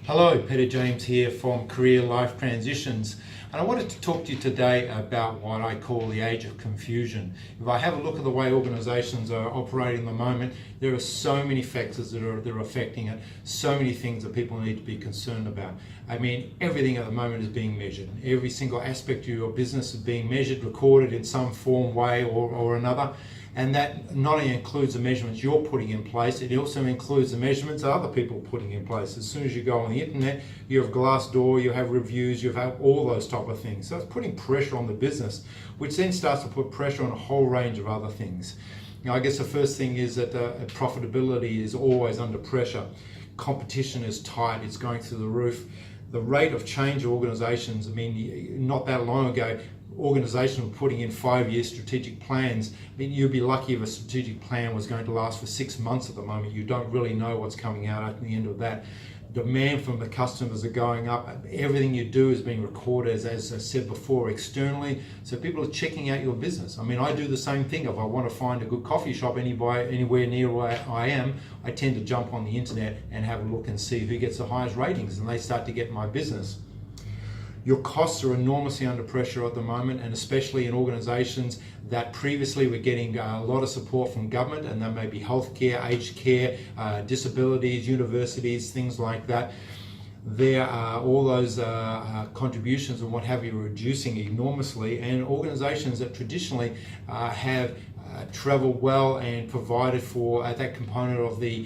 Hello, Peter James here from Career Life Transitions, and I wanted to talk to you today about what I call the age of confusion. If I have a look at the way organisations are operating at the moment, there are so many factors that are affecting it, so many things that people need to be concerned about. I mean, everything at the moment is being measured. Every single aspect of your business is being measured, recorded in some form, way or another. And that not only includes the measurements you're putting in place, it also includes the measurements other people are putting in place. As soon as you go on the internet, you have Glassdoor, you have reviews, you have all those type of things. So it's putting pressure on the business, which then starts to put pressure on a whole range of other things. Now, I guess the first thing is that profitability is always under pressure. Competition is tight, it's going through the roof. The rate of change of organizations, I mean, not that long ago, organizations were putting in 5-year strategic plans. I mean, you'd be lucky if a strategic plan was going to last for 6 months at the moment. You don't really know what's coming out at the end of that. Demand from the customers are going up. Everything you do is being recorded, as I said before, externally. So people are checking out your business. I mean, I do the same thing. If I want to find a good coffee shop anywhere near where I am, I tend to jump on the internet and have a look and see who gets the highest ratings, and they start to get my business. Your costs are enormously under pressure at the moment, and especially in organisations that previously were getting a lot of support from government, and that may be healthcare, aged care, disabilities, universities, things like that. There are all those contributions and what have you reducing enormously, and organisations that traditionally have traveled well and provided for that component of the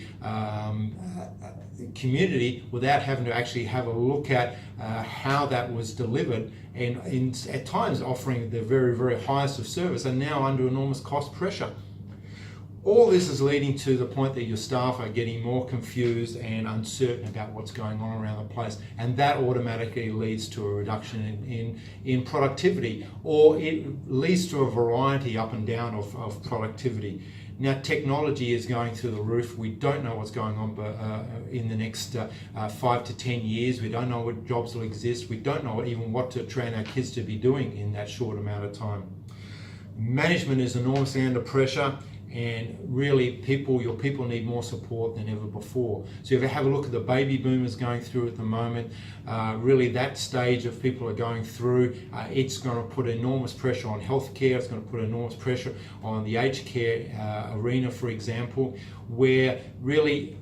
community without having to actually have a look at how that was delivered, and at times offering the very, very highest of service, are now under enormous cost pressure. All this is leading to the point that your staff are getting more confused and uncertain about what's going on around the place, and that automatically leads to a reduction in productivity, or it leads to a variety up and down of productivity. Now, technology is going through the roof. We don't know what's going on in the next 5 to 10 years. We don't know what jobs will exist. We don't know even what to train our kids to be doing in that short amount of time. Management is enormously under pressure, and really your people need more support than ever before. So if you have a look at the baby boomers going through at the moment, really that stage of people are going through, it's going to put enormous pressure on healthcare, it's going to put enormous pressure on the aged care arena, for example, where really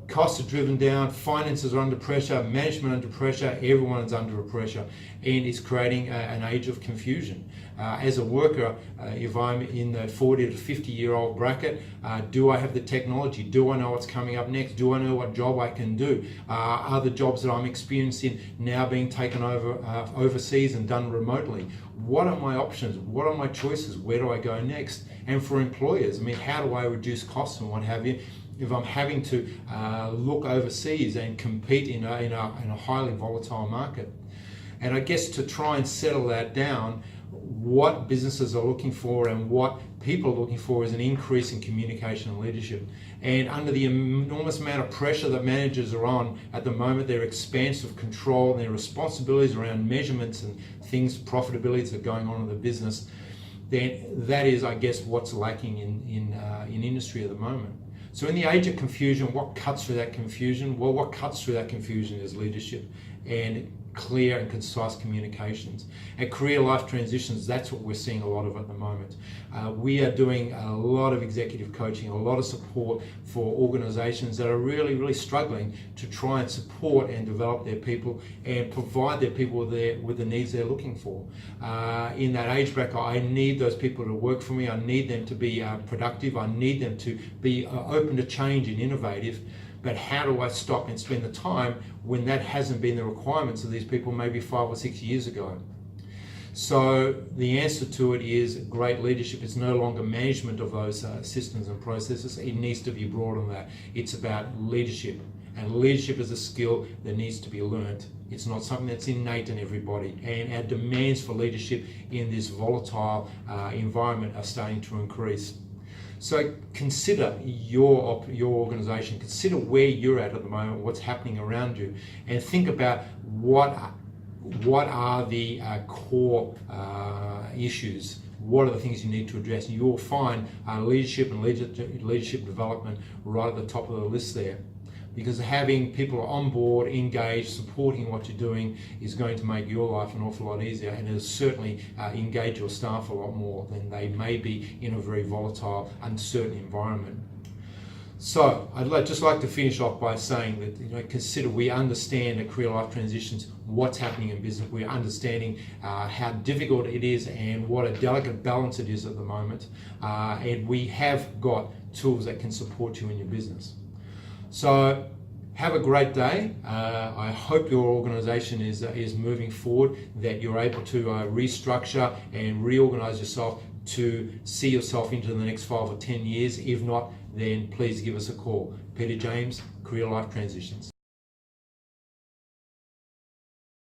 costs are driven down, finances are under pressure, management under pressure, everyone is under pressure, and it's creating an age of confusion. As a worker, if I'm in the 40 to 50-year-old bracket, do I have the technology? Do I know what's coming up next? Do I know what job I can do? Are the jobs that I'm experiencing now being taken over overseas and done remotely? What are my options? What are my choices? Where do I go next? And for employers, I mean, how do I reduce costs and what have you, if I'm having to look overseas and compete in a highly volatile market? And I guess to try and settle that down, what businesses are looking for and what people are looking for is an increase in communication and leadership. And under the enormous amount of pressure that managers are on at the moment, their expansive control and their responsibilities around measurements and things, profitabilities that are going on in the business, then that is, I guess, what's lacking in industry at the moment. So in the age of confusion, what cuts through that confusion? Well, what cuts through that confusion is leadership and clear and concise communications. At Career Life Transitions, that's what we're seeing a lot of at the moment. We are doing a lot of executive coaching, a lot of support for organizations that are really, really struggling to try and support and develop their people and provide their people with the needs they're looking for. In that age bracket, I need those people to work for me. I need them to be productive. I need them to be open to change and innovative. But how do I stop and spend the time when that hasn't been the requirements of these people maybe 5 or 6 years ago? So the answer to it is great leadership. It's no longer management of those systems and processes. It needs to be broader than that. It's about leadership. And leadership is a skill that needs to be learnt. It's not something that's innate in everybody. And our demands for leadership in this volatile environment are starting to increase. So consider your organization, consider where you're at the moment, what's happening around you, and think about what are the core issues. What are the things you need to address? And you'll find leadership and leadership development right at the top of the list there. because having people on board, engaged, supporting what you're doing is going to make your life an awful lot easier, and it'll certainly engage your staff a lot more than they may be in a very volatile, uncertain environment. So I'd just like to finish off by saying that, consider we understand at Career Life Transitions what's happening in business. We're understanding how difficult it is and what a delicate balance it is at the moment. And we have got tools that can support you in your business. So have a great day. I hope your organisation is moving forward, that you're able to restructure and reorganise yourself to see yourself into the next 5 or 10 years. If not, then please give us a call. Peter James, Career Life Transitions.